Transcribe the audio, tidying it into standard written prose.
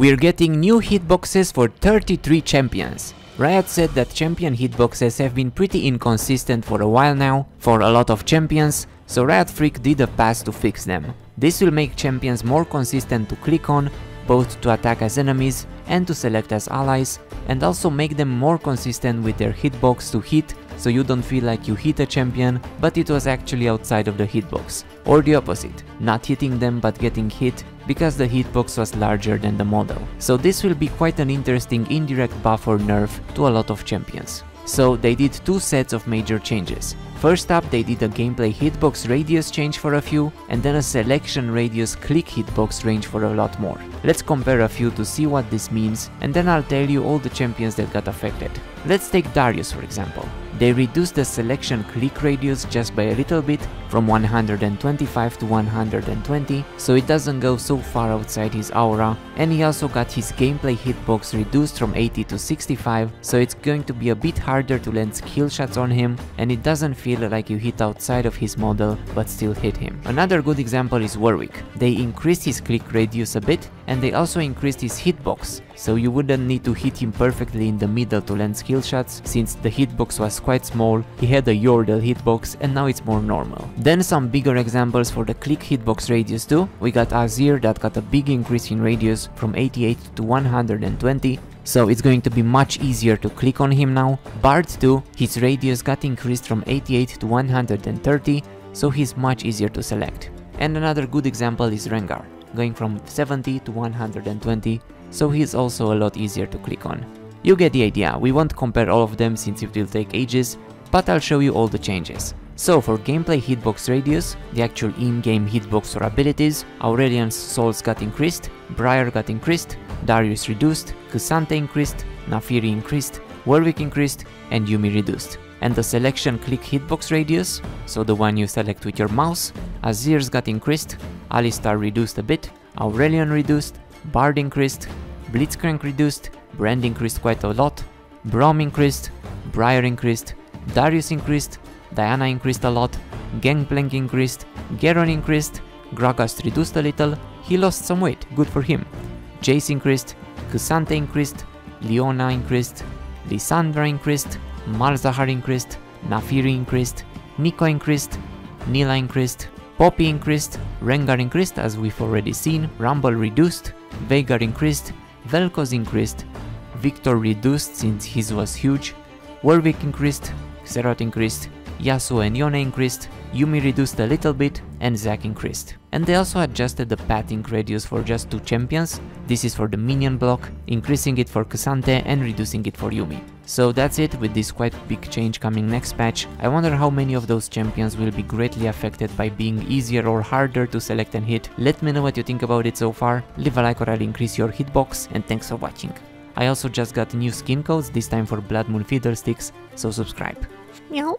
We're getting new hitboxes for 33 champions. Riot said that champion hitboxes have been pretty inconsistent for a while now, for a lot of champions, so Riot Freak did a patch to fix them. This will make champions more consistent to click on, both to attack as enemies and to select as allies, and also make them more consistent with their hitbox to hit, so you don't feel like you hit a champion, but it was actually outside of the hitbox. Or the opposite, not hitting them but getting hit because the hitbox was larger than the model. So this will be quite an interesting indirect buff or nerf to a lot of champions. So they did two sets of major changes. First up, they did a gameplay hitbox radius change for a few, and then a selection radius click hitbox range for a lot more. Let's compare a few to see what this means, and then I'll tell you all the champions that got affected. Let's take Darius for example. They reduced the selection click radius just by a little bit, from 125 to 120, so it doesn't go so far outside his aura, and he also got his gameplay hitbox reduced from 80 to 65, so it's going to be a bit harder to land skill shots on him, and it doesn't feel like you hit outside of his model but still hit him. Another good example is Warwick. They increased his click radius a bit, and they also increased his hitbox, so you wouldn't need to hit him perfectly in the middle to land skill shots, since the hitbox was quite small, he had a Yordle hitbox, and now it's more normal. Then some bigger examples for the click hitbox radius too. We got Azir that got a big increase in radius from 88 to 120, so it's going to be much easier to click on him now. Bard too, his radius got increased from 88 to 130, so he's much easier to select. And another good example is Rengar, going from 70 to 120, so he's also a lot easier to click on. You get the idea, we won't compare all of them since it will take ages, but I'll show you all the changes. So for gameplay hitbox radius, the actual in-game hitbox or abilities, Aurelian's souls got increased, Briar got increased, Darius reduced, K'Sante increased, Naafiri increased, Warwick increased, and Yuumi reduced. And the selection click hitbox radius, so the one you select with your mouse, Azir's got increased, Alistar reduced a bit, Aurelian reduced, Bard increased, Blitzcrank reduced, Brand increased quite a lot, Braum increased, Briar increased, Darius increased, Diana increased a lot, Gangplank increased, Garen increased, Gragas reduced a little, he lost some weight, good for him. Jace increased, K'Sante increased, Leona increased, Lissandra increased, Malzahar increased, Naafiri increased, Nico increased, Nila increased, Poppy increased, Rengar increased as we've already seen, Rumble reduced, Veigar increased, Vel'Koz increased, Victor reduced since his was huge, Warwick increased, Xerath increased, Yasuo and Yone increased, Yuumi reduced a little bit, and Zac increased. And they also adjusted the pathing radius for just two champions. This is for the minion block, increasing it for K'Sante and reducing it for Yuumi. So that's it with this quite big change coming next patch. I wonder how many of those champions will be greatly affected by being easier or harder to select and hit. Let me know what you think about it so far, leave a like or I'll increase your hitbox, and thanks for watching. I also just got new skin codes, this time for Blood Moon Fiddlesticks, so subscribe. Meow.